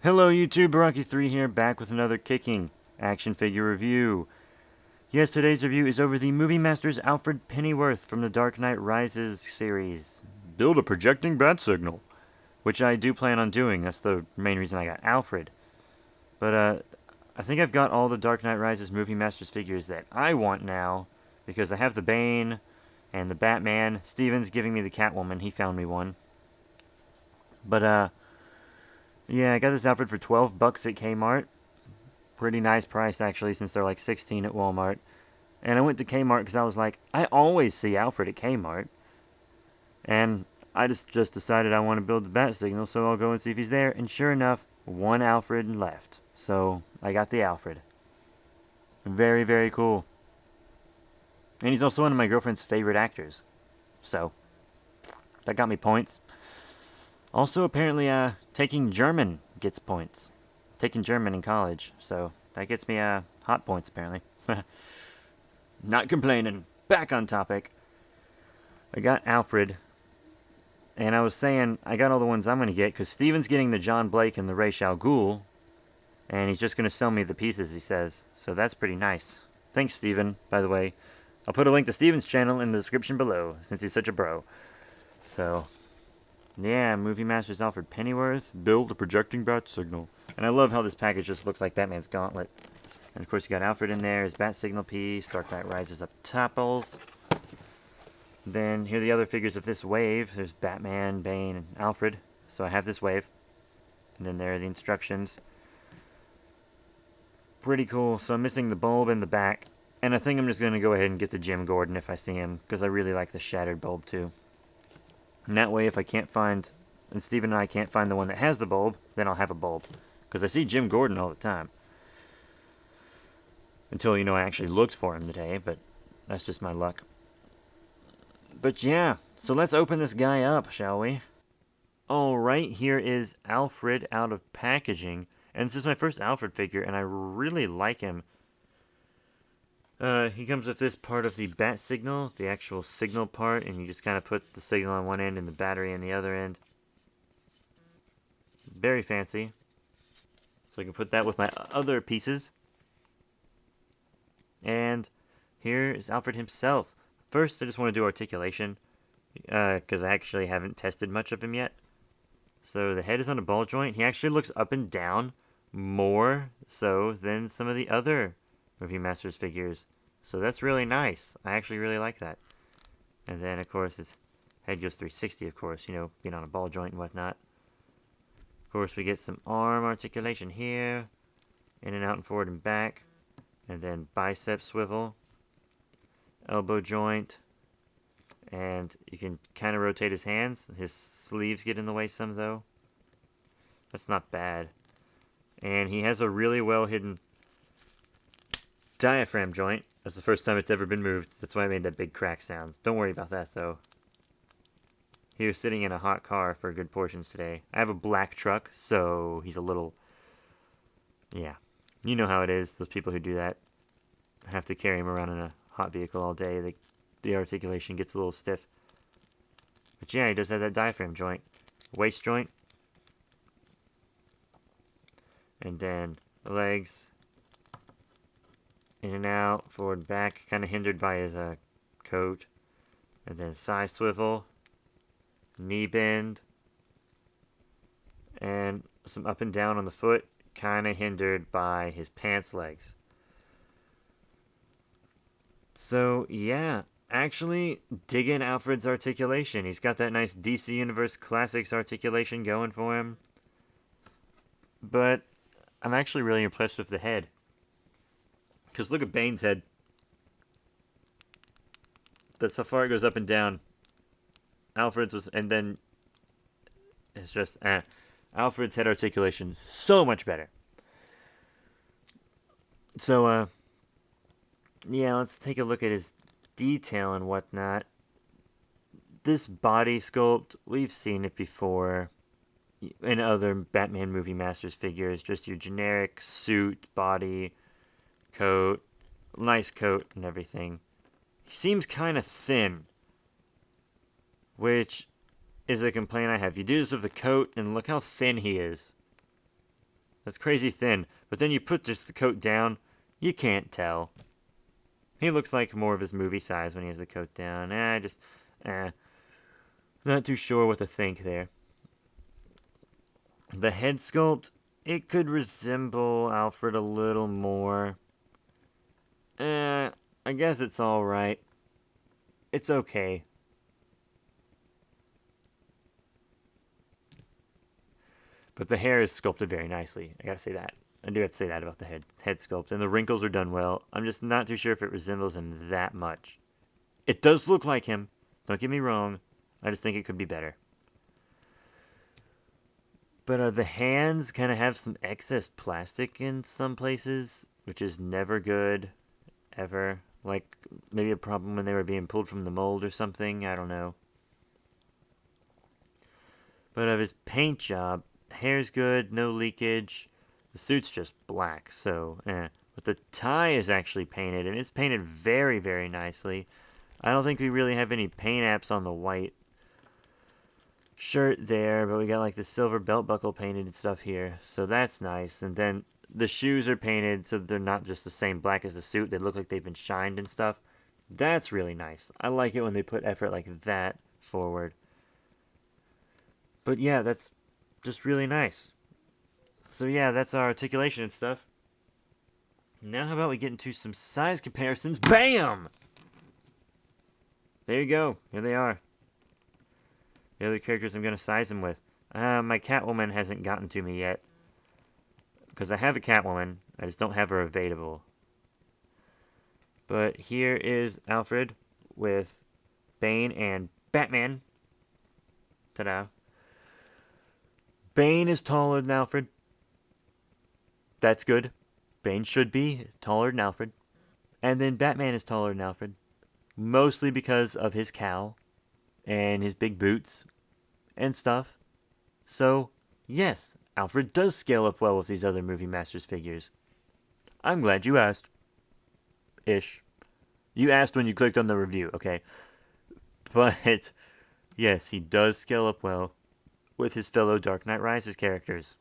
Hello YouTube, Rocky3 here, back with another kicking action figure review. Yes, today's review is over the Movie Masters Alfred Pennyworth from the Dark Knight Rises series. Build a projecting bat signal, which I do plan on doing. That's the main reason I got Alfred. But I think I've got all the Dark Knight Rises Movie Masters figures that I want now, because I have the Bane and the Batman. Steven's giving me the Catwoman. He found me one. But yeah, I got this Alfred for $12 at Kmart. Pretty nice price, actually, since they're like 16 at Walmart. And I went to Kmart because I was like, I always see Alfred at Kmart. And I just decided I want to build the bat signal, so I'll go and see if he's there. And sure enough, one Alfred left. So I got the Alfred. Very, very cool. And he's also one of my girlfriend's favorite actors. So that got me points. Also, apparently, taking German gets points. Taking German in college, so that gets me hot points, apparently. Not complaining. Back on topic. I got Alfred, and I was saying I got all the ones I'm going to get, because Steven's getting the John Blake and the Ra's al Ghul, and he's just going to sell me the pieces, he says. So that's pretty nice. Thanks, Steven, by the way. I'll put a link to Steven's channel in the description below, since he's such a bro. So yeah, Movie Masters Alfred Pennyworth. Build a projecting bat signal. And I love how this package just looks like Batman's gauntlet. And of course you got Alfred in there, his bat signal piece, Dark Knight Rises up topples. Then here are the other figures of this wave. There's Batman, Bane, and Alfred. So I have this wave. And then there are the instructions. Pretty cool. So I'm missing the bulb in the back. And I think I'm just going to go ahead and get the Jim Gordon if I see him, because I really like the shattered bulb too. And that way, if I can't find, and Steven and I can't find the one that has the bulb, then I'll have a bulb. Because I see Jim Gordon all the time. Until, I actually looked for him today, but that's just my luck. But yeah, so let's open this guy up, shall we? Alright, here is Alfred out of packaging. And this is my first Alfred figure, and I really like him. He comes with this part of the bat signal, the actual signal part, and you just kind of put the signal on one end and the battery on the other end. Very fancy. So I can put that with my other pieces. And here is Alfred himself. First, I just want to do articulation, because I actually haven't tested much of him yet. So the head is on a ball joint. He actually looks up and down more so than some of the other Movie Masters figures. So that's really nice. I actually really like that. And then, of course, his head goes 360, of course, being on a ball joint and whatnot. Of course, we get some arm articulation here. In and out and forward and back. And then bicep swivel. Elbow joint. And you can kind of rotate his hands. His sleeves get in the way some, though. That's not bad. And he has a really well hidden diaphragm joint. That's the first time it's ever been moved. That's why I made that big crack sounds. Don't worry about that, though. He was sitting in a hot car for good portions today. I have a black truck, so he's a little... Yeah. You know how it is, those people who do that. Have to carry him around in a hot vehicle all day. The articulation gets a little stiff. But yeah, he does have that diaphragm joint. Waist joint. And then the legs. In and out, forward and back, kind of hindered by his coat. And then thigh swivel, knee bend, and some up and down on the foot, kind of hindered by his pants legs. So, yeah, actually digging Alfred's articulation. He's got that nice DC Universe Classics articulation going for him. But I'm actually really impressed with the head. Because look at Bane's head. That's how far it goes up and down. Alfred's was, and then it's just, Alfred's head articulation, so much better. So, yeah, let's take a look at his detail and whatnot. This body sculpt, we've seen it before in other Batman Movie Masters figures. Just your generic suit, body, coat, nice coat and everything. He seems kind of thin, which is a complaint I have. You do this with the coat, and look how thin he is. That's crazy thin. But then you put just the coat down, you can't tell. He looks like more of his movie size when he has the coat down. Not too sure what to think there. The head sculpt, it could resemble Alfred a little more. I guess it's alright. It's okay. But the hair is sculpted very nicely. I gotta say that. I do have to say that about the head sculpt. And the wrinkles are done well. I'm just not too sure if it resembles him that much. It does look like him. Don't get me wrong. I just think it could be better. But the hands kind of have some excess plastic in some places, which is never good, ever. Like, maybe a problem when they were being pulled from the mold or something. I don't know. But of his paint job, hair's good, no leakage. The suit's just black, so But the tie is actually painted, and it's painted very, very nicely. I don't think we really have any paint apps on the white shirt there, but we got like the silver belt buckle painted and stuff here, so that's nice. And then the shoes are painted so they're not just the same black as the suit. They look like they've been shined and stuff. That's really nice. I like it when they put effort like that forward. But yeah, that's just really nice. So yeah, that's our articulation and stuff. Now how about we get into some size comparisons? BAM! There you go. Here they are. The other characters I'm going to size them with. My Catwoman hasn't gotten to me yet. Because I have a Catwoman. I just don't have her available. But here is Alfred with Bane and Batman. Ta-da. Bane is taller than Alfred. That's good. Bane should be taller than Alfred. And then Batman is taller than Alfred. Mostly because of his cowl and his big boots and stuff. So, yes, Alfred does scale up well with these other Movie Masters figures. I'm glad you asked. Ish. You asked when you clicked on the review, okay? But, yes, he does scale up well with his fellow Dark Knight Rises characters.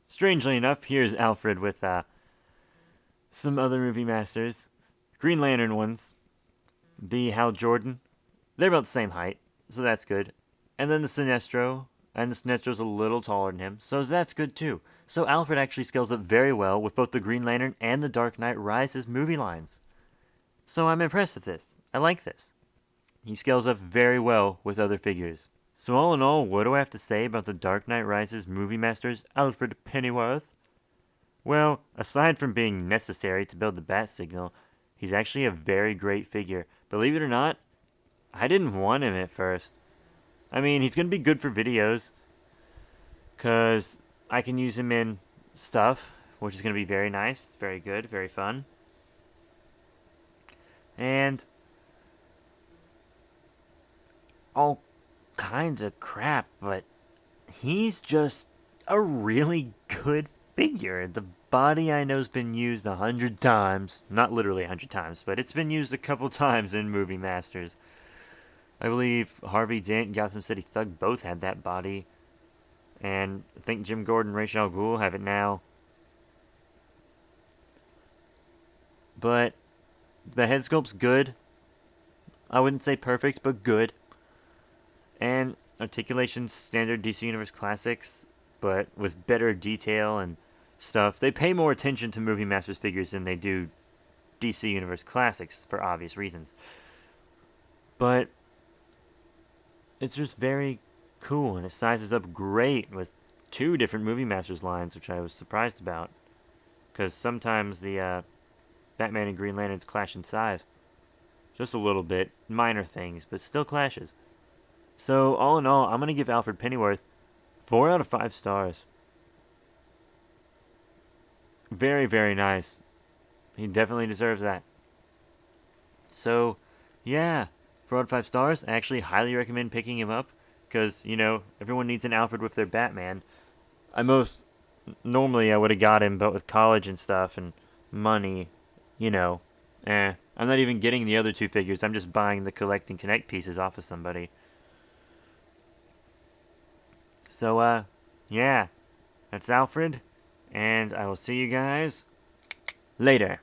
Strangely enough, here's Alfred with some other Movie Masters. Green Lantern ones. The Hal Jordan. They're about the same height, so that's good. And then the Sinestro. And the Sinestro's a little taller than him, so that's good too. So Alfred actually scales up very well with both the Green Lantern and the Dark Knight Rises movie lines. So I'm impressed with this. I like this. He scales up very well with other figures. So all in all, what do I have to say about the Dark Knight Rises Movie Masters Alfred Pennyworth? Well, aside from being necessary to build the bat signal, he's actually a very great figure. Believe it or not, I didn't want him at first. I mean, he's going to be good for videos, because I can use him in stuff, which is going to be very nice. It's very good, very fun. And all kinds of crap, but he's just a really good figure. The body I know has been used 100 times. Not literally 100 times, but it's been used a couple times in Movie Masters. I believe Harvey Dent and Gotham City Thug both had that body. And I think Jim Gordon and Ra's al Ghul have it now. But the head sculpt's good. I wouldn't say perfect, but good. And Articulation's standard DC Universe classics, but with better detail and stuff. They pay more attention to Movie Masters figures than they do DC Universe classics, for obvious reasons. But it's just very cool, and it sizes up great with 2 different Movie Masters lines, which I was surprised about. Because sometimes the Batman and Green Lanterns clash in size. Just a little bit. Minor things, but still clashes. So, all in all, I'm going to give Alfred Pennyworth 4 out of 5 stars. Very, very nice. He definitely deserves that. So, yeah. 4 out of 5 stars. I actually highly recommend picking him up. Because, you know, everyone needs an Alfred with their Batman. Normally I would have got him, but with college and stuff and money, you know, I'm not even getting the other 2 figures. I'm just buying the Collect and Connect pieces off of somebody. So, yeah. That's Alfred. And I will see you guys later.